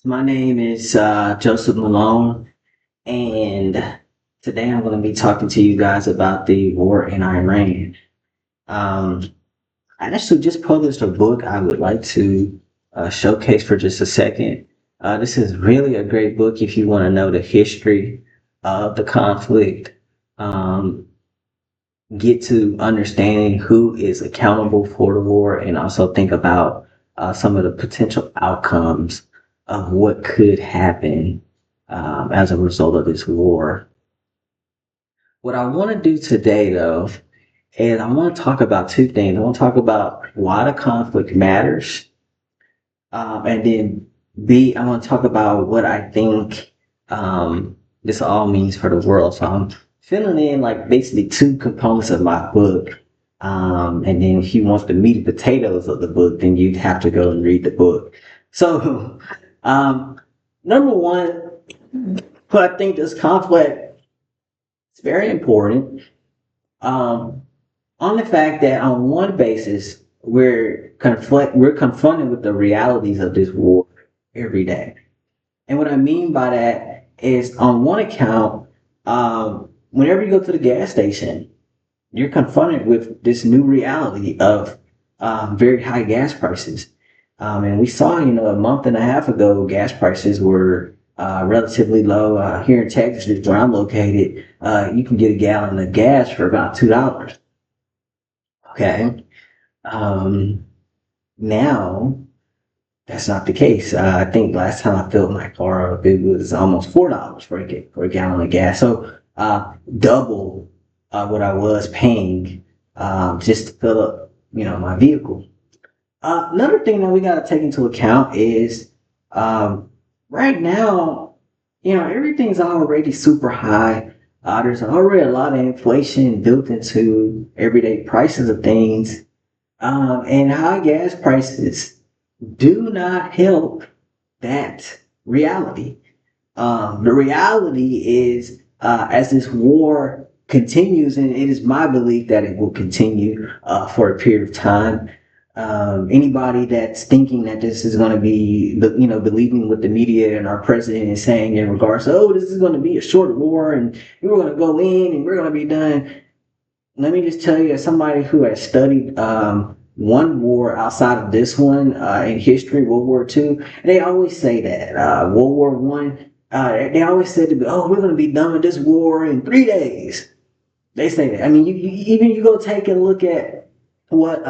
My name is Joseph Malone, and today I'm going to be talking to you guys about the war in Iran. Um, I actually just published a book I would like to showcase for just a second. This is really a great book if you want to know the history of the conflict, um, get to understanding who is accountable for the war, and also think about some of the potential outcomes of what could happen as a result of this war. What I want to do today, though, is I want to talk about two things. I want to talk about why the conflict matters, and then B, I want to talk about what I think this all means for the world. So I'm filling in like basically two components of my book. And then if you want the meat and potatoes of the book, then you'd have to go and read the book. So, um, number one, what I think this conflict is very important. Um, on the fact that on one basis, we're confronted with the realities of this war every day. And what I mean by that is, on one account, whenever you go to the gas station, you're confronted with this new reality of very high gas prices. And we saw, a month and a half ago, gas prices were relatively low. Here in Texas, where I'm located, you can get a gallon of gas for about $2. Okay. Um, Now, that's not the case. I think last time I filled my car up, it was almost $4 for a gallon of gas. So double what I was paying just to fill up, my vehicle. Another thing that we got to take into account is um, right now, everything's already super high. There's already a lot of inflation built into everyday prices of things, and high gas prices do not help that reality. The reality is, as this war continues, and it is my belief that it will continue for a period of time. Anybody that's thinking that this is going to be, believing what the media and our president is saying in regards to, oh, this is going to be a short war and we're going to go in and we're going to be done. Let me just tell you, as somebody who has studied one war outside of this one in history, World War II, they always say that World War One. They always said to me, "Oh, we're going to be done with this war in 3 days." They say that. I mean, even you go take a look at what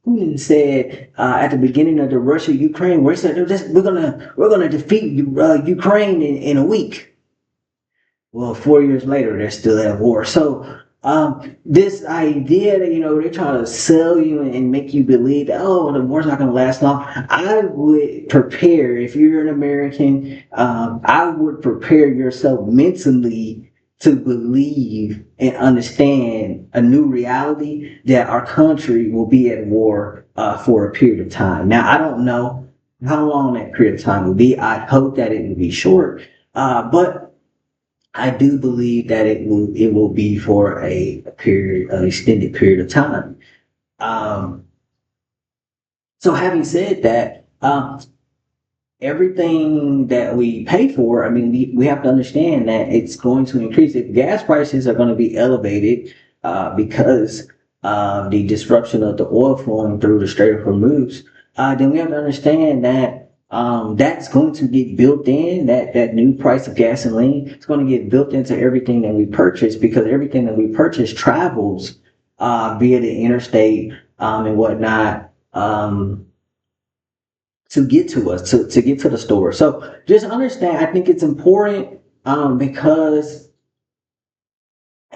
Putin said at the beginning of the Russia-Ukraine, where he said we're gonna defeat Ukraine in a week. Well, 4 years later, they're still at war. So, this idea that, they're trying to sell you and make you believe that, oh, the war's not going to last long. I would prepare, if you're an American, I would prepare yourself mentally to believe and understand a new reality that our country will be at war for a period of time. Now, I don't know how long that period of time will be. I hope that it will be short. But I do believe that it will be for an extended period of time. Um, so having said that, everything that we pay for, I mean, we have to understand that it's going to increase. If gas prices are going to be elevated because of the disruption of the oil flowing through the Strait of Hormuz, then we have to understand that that's going to get built in, that new price of gasoline. It's going to get built into everything that we purchase, because everything that we purchase travels via the interstate and whatnot. To get to us, to get to the store. So just understand, I think it's important because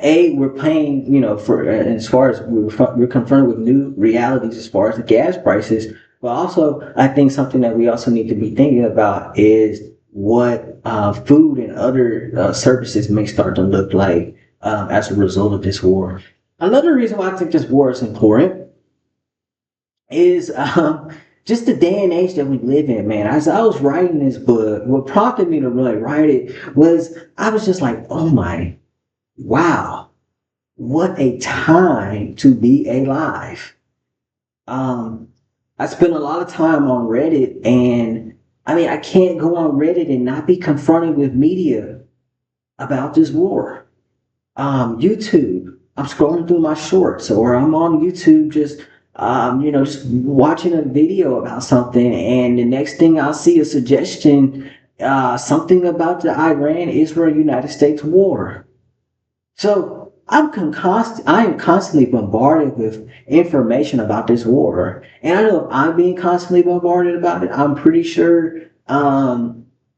we're paying, for as far as we're confronted with new realities as far as the gas prices, but also I think something that we also need to be thinking about is what food and other services may start to look like as a result of this war. Another reason why I think this war is important is just the day and age that we live in, man. As I was writing this book, what prompted me to really write it was, I was just like, oh my, wow, what a time to be alive. Um, I spent a lot of time on Reddit, and I mean, I can't go on Reddit and not be confronted with media about this war. YouTube. I'm scrolling through my shorts, or I'm on YouTube just watching a video about something, and the next thing I'll see a suggestion, something about the Iran, Israel, United States war. So I am constantly bombarded with information about this war, and I know if I'm being constantly bombarded about it, I'm pretty sure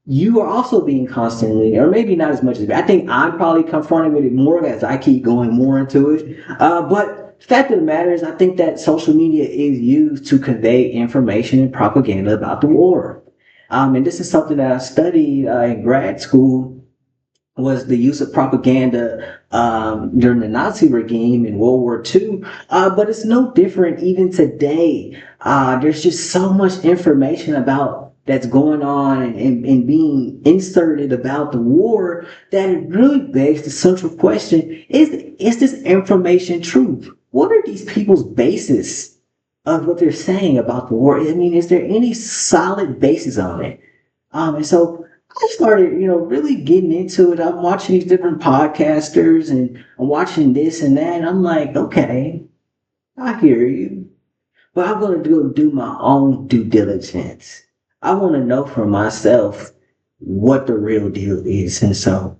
you are also being constantly, or maybe not as much as me. I think I'm probably confronted with it more as I keep going more into it. But the fact of the matter is, I think that social media is used to convey information and propaganda about the war. And this is something that I studied in grad school, was the use of propaganda during the Nazi regime in World War II. But it's no different even today. There's just so much information about that's going on and being inserted about the war that it really begs the central question: is this information true? What are these people's basis of what they're saying about the war? I mean, is there any solid basis on it? And so I started, really getting into it. I'm watching these different podcasters and I'm watching this and that. And I'm like, okay, I hear you, but I'm going to do my own due diligence. I want to know for myself what the real deal is. And so,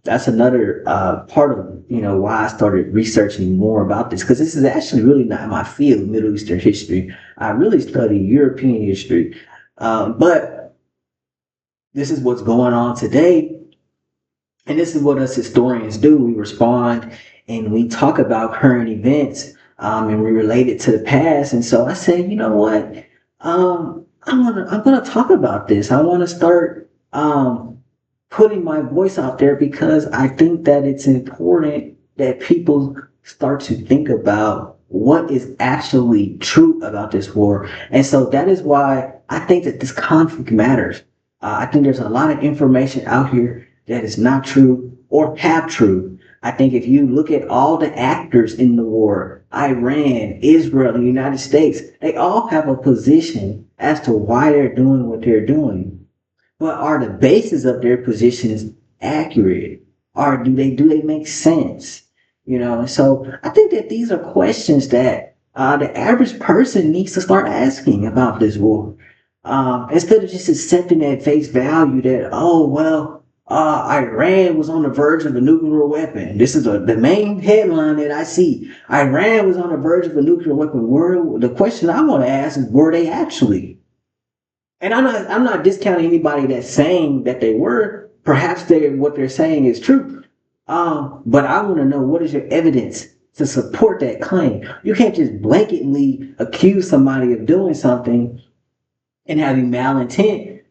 that's another, part of, why I started researching more about this, because this is actually really not my field, Middle Eastern history. I really study European history. But this is what's going on today. And this is what us historians do. We respond and we talk about current events, and we relate it to the past. And so I said, you know what? I'm gonna talk about this. I want to start putting my voice out there, because I think that it's important that people start to think about what is actually true about this war. And so that is why I think that this conflict matters. I think there's a lot of information out here that is not true or half true. I think if you look at all the actors in the war, Iran, Israel, and the United States, they all have a position as to why they're doing what they're doing. But are the basis of their positions accurate? Or do they make sense? And so I think that these are questions that the average person needs to start asking about this war. Instead of just accepting at face value that, oh, well, Iran was on the verge of a nuclear weapon. This is the main headline that I see. Iran was on the verge of a nuclear weapon. The question I want to ask is, were they actually? And I'm not discounting anybody that's saying that they were. Perhaps what they're saying is true. But I want to know, what is your evidence to support that claim? You can't just blanketly accuse somebody of doing something and having malintent,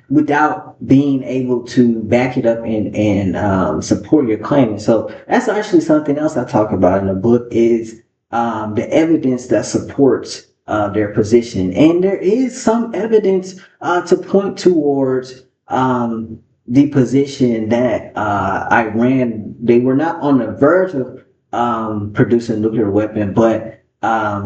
without being able to back it up and support your claim. And so that's actually something else I talk about in the book, is the evidence that supports their position. And there is some evidence to point towards the position that Iran, they were not on the verge of producing a nuclear weapon, but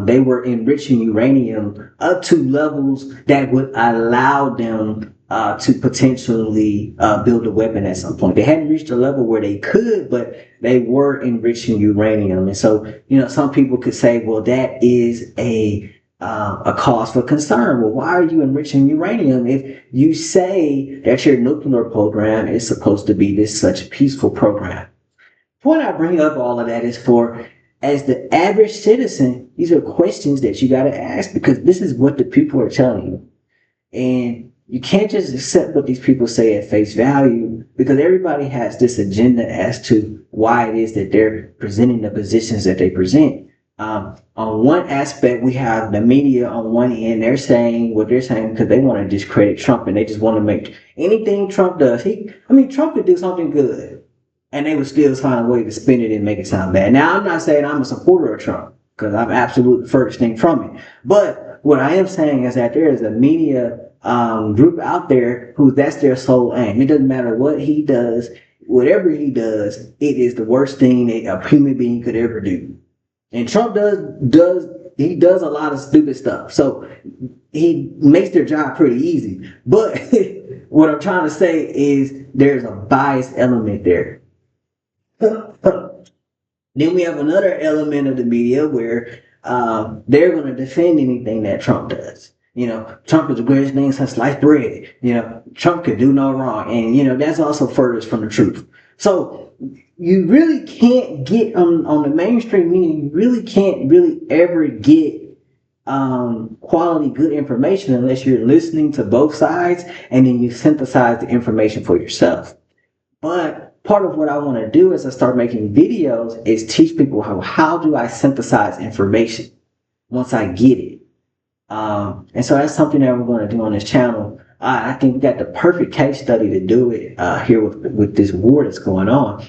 they were enriching uranium up to levels that would allow them to potentially build a weapon at some point. They hadn't reached a level where they could, but they were enriching uranium. And so, some people could say, well, that is a cause for concern. Well, why are you enriching uranium if you say that your nuclear program is supposed to be this such peaceful program? The point I bring up all of that is for, as the average citizen, these are questions that you got to ask, because this is what the people are telling you. And you can't just accept what these people say at face value, because everybody has this agenda as to why it is that they're presenting the positions that they present. On one aspect, we have the media on one end. They're saying what they're saying because they want to discredit Trump, and they just want to make anything Trump does. Trump could do something good, and they would still find a way to spin it and make it sound bad. Now, I'm not saying I'm a supporter of Trump, because I'm absolutely furthest thing from it. But what I am saying is that there is a media group out there who that's their sole aim. It doesn't matter what he does. Whatever he does, it is the worst thing that a human being could ever do. And Trump does he does a lot of stupid stuff. So he makes their job pretty easy. But what I'm trying to say is there's a bias element there. Then we have another element of the media where they're going to defend anything that Trump does. Trump is the greatest thing since sliced bread. Trump could do no wrong. And, that's also furthest from the truth. So you really can't get on the mainstream media, you really can't really ever get quality, good information unless you're listening to both sides and then you synthesize the information for yourself. But part of what I want to do as I start making videos is teach people how do I synthesize information once I get it. And so that's something that we're going to do on this channel. I think we got the perfect case study to do it here with this war that's going on.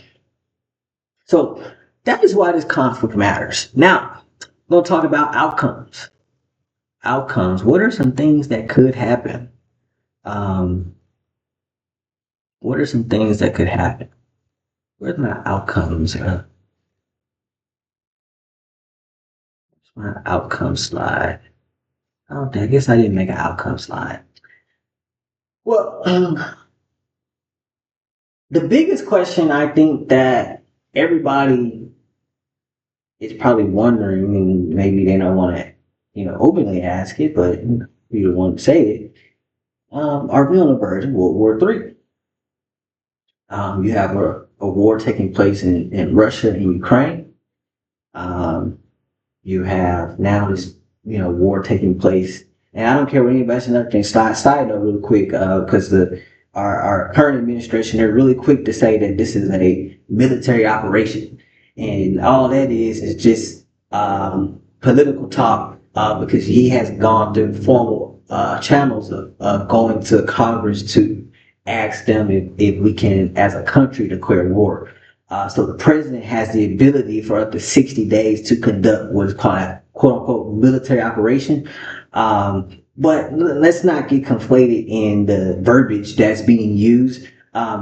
So that is why this conflict matters. Now, we'll talk about outcomes. Outcomes. What are some things that could happen? What are some things that could happen? Where's my outcomes? Where's my outcome slide? Oh, I guess I didn't make an outcome slide. Well, the biggest question I think that everybody is probably wondering, and maybe they don't want to, openly ask it, but you don't want to say it. Are we on the verge of World War III? You have a war taking place in Russia and Ukraine. You have now this, war taking place, and I don't care what anybody says. Another thing, side note, real quick, because our current administration, they're really quick to say that this is a military operation, and all that is just political talk, because he has gone through formal channels of going to Congress to ask them if we can, as a country, declare war. So the president has the ability for up to 60 days to conduct what is called a quote unquote military operation. But let's not get conflated in the verbiage that's being used.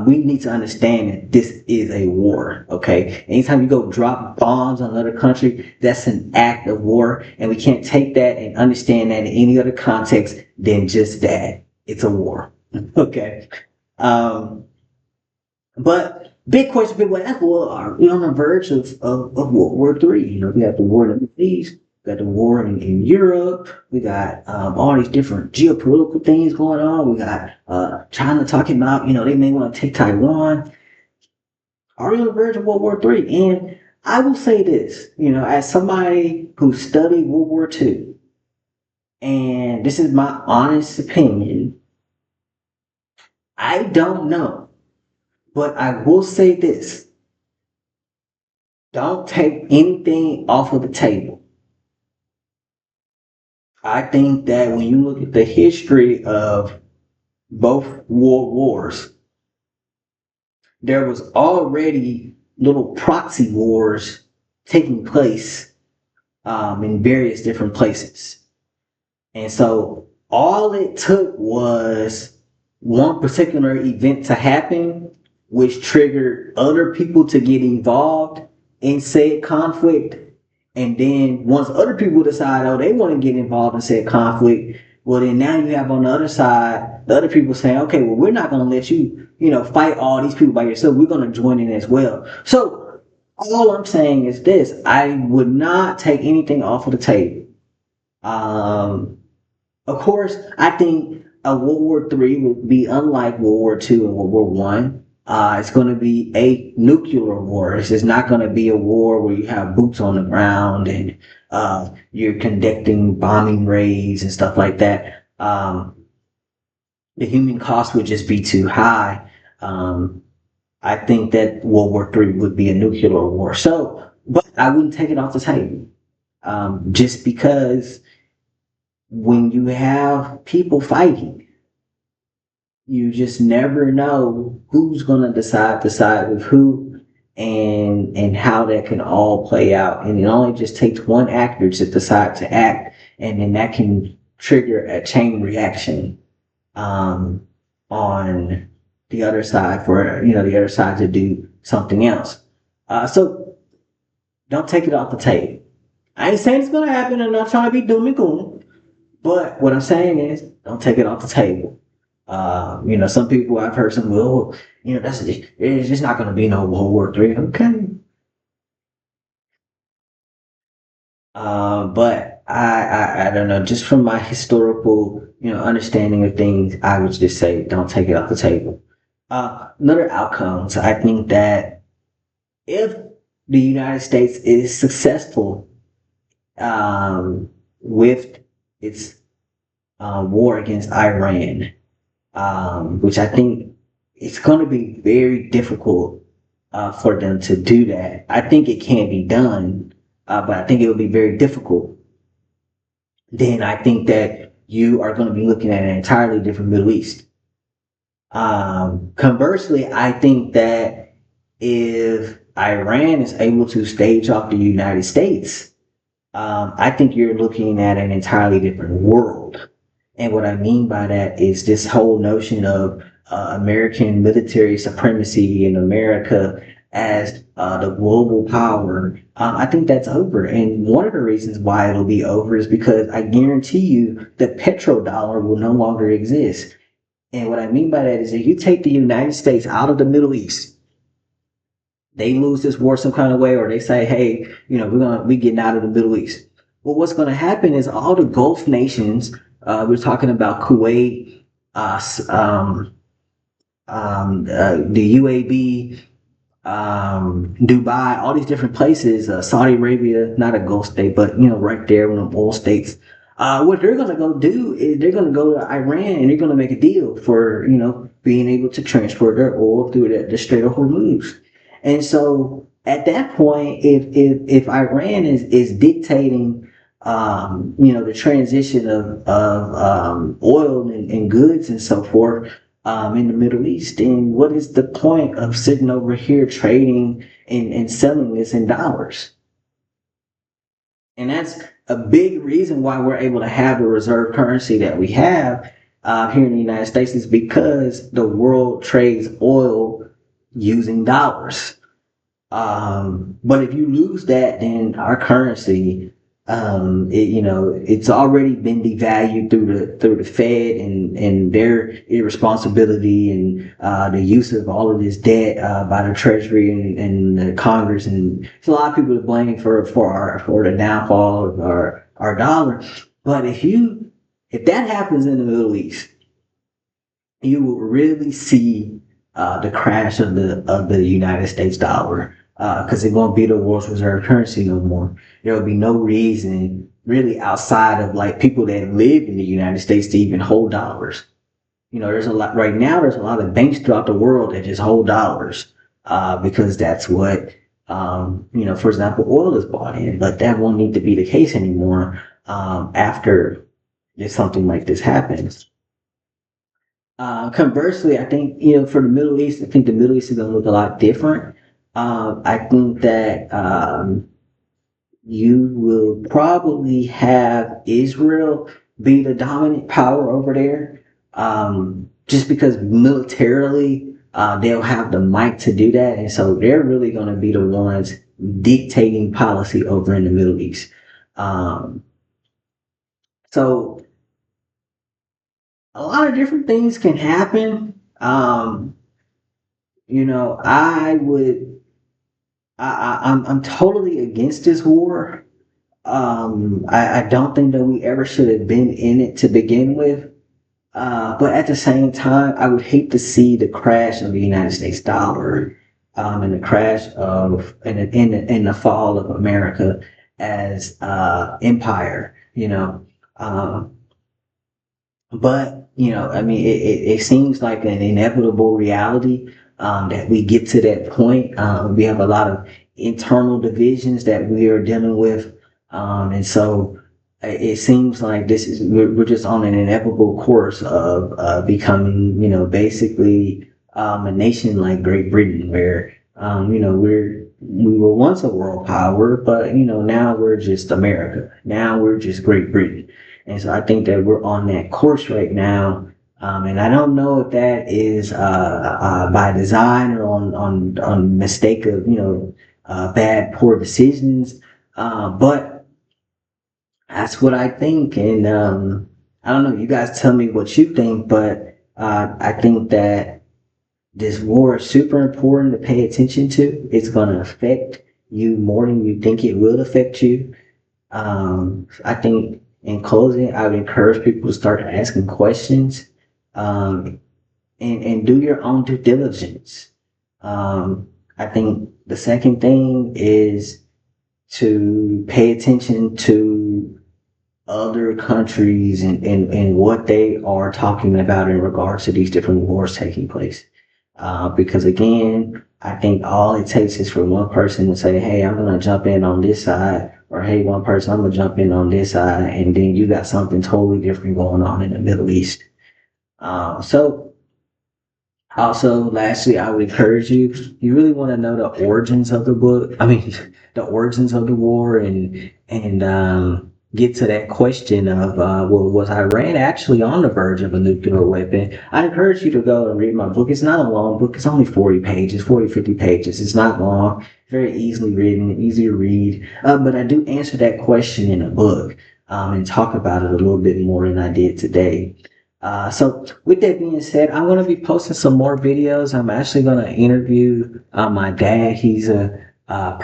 We need to understand that this is a war, okay? Anytime you go drop bombs on another country, that's an act of war, and we can't take that and understand that in any other context than just that. It's a war, okay? But big question people ask, well, are we on the verge of World War III? We got the war in the Middle East, we got the war in Europe, we got all these different geopolitical things going on. We got China talking about, they may want to take Taiwan. Are we on the verge of World War III? And I will say this, as somebody who studied World War II, and this is my honest opinion, I don't know. But I will say this. Don't take anything off of the table. I think that when you look at the history of both world wars, there was already little proxy wars taking place in various different places. And so all it took was one particular event to happen, which triggered other people to get involved in said conflict. And then once other people decide, oh, they want to get involved in said conflict, well, then now you have on the other side, the other people saying, okay, well, we're not going to let you, fight all these people by yourself. We're going to join in as well. So all I'm saying is this. I would not take anything off of the table. Of course, I think a World War III would be unlike World War II and World War One. It's going to be a nuclear war. It's just not going to be a war where you have boots on the ground and you're conducting bombing raids and stuff like that. The human cost would just be too high. I think that World War III would be a nuclear war. So, but I wouldn't take it off the table. Just because when you have people fighting, you just never know who's going to decide with who and how that can all play out. And it only just takes one actor to decide to act, and then that can trigger a chain reaction on the other side for, the other side to do something else. So don't take it off the table. I ain't saying it's gonna happen. I'm not trying to be doom and gloom. But what I'm saying is, don't take it off the table. Some people I've heard some, well, it's just not going to be no World War III. Okay, but I don't know. Just from my historical, understanding of things, I would just say don't take it off the table. Another outcomes. I think that if the United States is successful with its war against Iran, which I think it's going to be very difficult for them to do that. I think it can be done, but I think it will be very difficult. Then I think that you are going to be looking at an entirely different Middle East. Conversely, I think that if Iran is able to stage off the United States, I think you're looking at an entirely different world. And what I mean by that is this whole notion of American military supremacy in America as the global power. I think that's over. And one of the reasons why it'll be over is because I guarantee you the petrodollar will no longer exist. And what I mean by that is if you take the United States out of the Middle East, they lose this war some kind of way, or they say, hey, we getting out of the Middle East. Well, what's going to happen is all the Gulf nations, we're talking about Kuwait, the UAB, Dubai, all these different places, Saudi Arabia, not a Gulf state, but right there, one of the oil states. What they're gonna go do is they're gonna go to Iran and they're gonna make a deal for being able to transport their oil through the Strait of Hormuz. And so at that point, if Iran is dictating the transition of oil and goods and so forth in the Middle East, then what is the point of sitting over here trading and selling this in dollars? And that's a big reason why we're able to have the reserve currency that we have here in the United States is because the world trades oil using dollars. But if you lose that, then our currency, it's already been devalued through the Fed and their irresponsibility and the use of all of this debt by the Treasury and the Congress, and there's a lot of people to blame for the downfall of our dollar. But if that happens in the Middle East, you will really see the crash of the United States dollar because it won't be the world's reserve currency no more. There will be no reason really outside of like people that live in the United States to even hold dollars. There's a lot right now. There's a lot of banks throughout the world that just hold dollars because that's what for example, oil is bought in. But that won't need to be the case anymore after if something like this happens. Conversely, I think, for the Middle East, I think the Middle East is going to look a lot different. I think that you will probably have Israel be the dominant power over there, just because militarily they'll have the might to do that. And so they're really going to be the ones dictating policy over in the Middle East. Um, so a lot of different things can happen. I would, I'm totally against this war. I don't think that we ever should have been in it to begin with. But at the same time, I would hate to see the crash of the United States dollar, and the crash of, and the fall of America as, empire, but I mean, it seems like an inevitable reality that we get to that point. We have a lot of internal divisions that we are dealing with, and so it seems like we're just on an inevitable course of becoming, basically a nation like Great Britain, where we were once a world power, but now we're just America. Now we're just Great Britain. And so I think that we're on that course right now. And I don't know if that is by design or on mistake of bad poor decisions. But that's what I think. And I don't know. You guys tell me what you think, but I think that this war is super important to pay attention to. It's going to affect you more than you think it will affect you. I think in closing, I would encourage people to start asking questions, um, and do your own due diligence. I think the second thing is to pay attention to other countries and what they are talking about in regards to these different wars taking place. Because again, I think all it takes is for one person to say, hey, I'm going to jump in on this side, or hey, one person, I'm going to jump in on this side, and then you got something totally different going on in the Middle East. So also, lastly, I would encourage you, you really want to know the origins of the book. I mean, the origins of the war and get to that question of, well, was Iran actually on the verge of a nuclear weapon? I encourage you to go and read my book. It's not a long book. It's only 40 pages, 40, 50 pages. It's not long, very easily written, easy to read. But I do answer that question in a book, and talk about it a little bit more than I did today. So with that being said, I'm going to be posting some more videos. I'm actually going to interview my dad. He's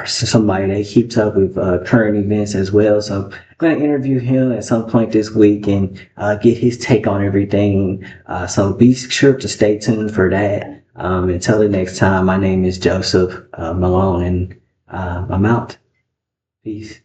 somebody that keeps up with current events as well. So I'm going to interview him at some point this week and get his take on everything. So be sure to stay tuned for that. Until the next time, my name is Joseph Malone, and I'm out. Peace.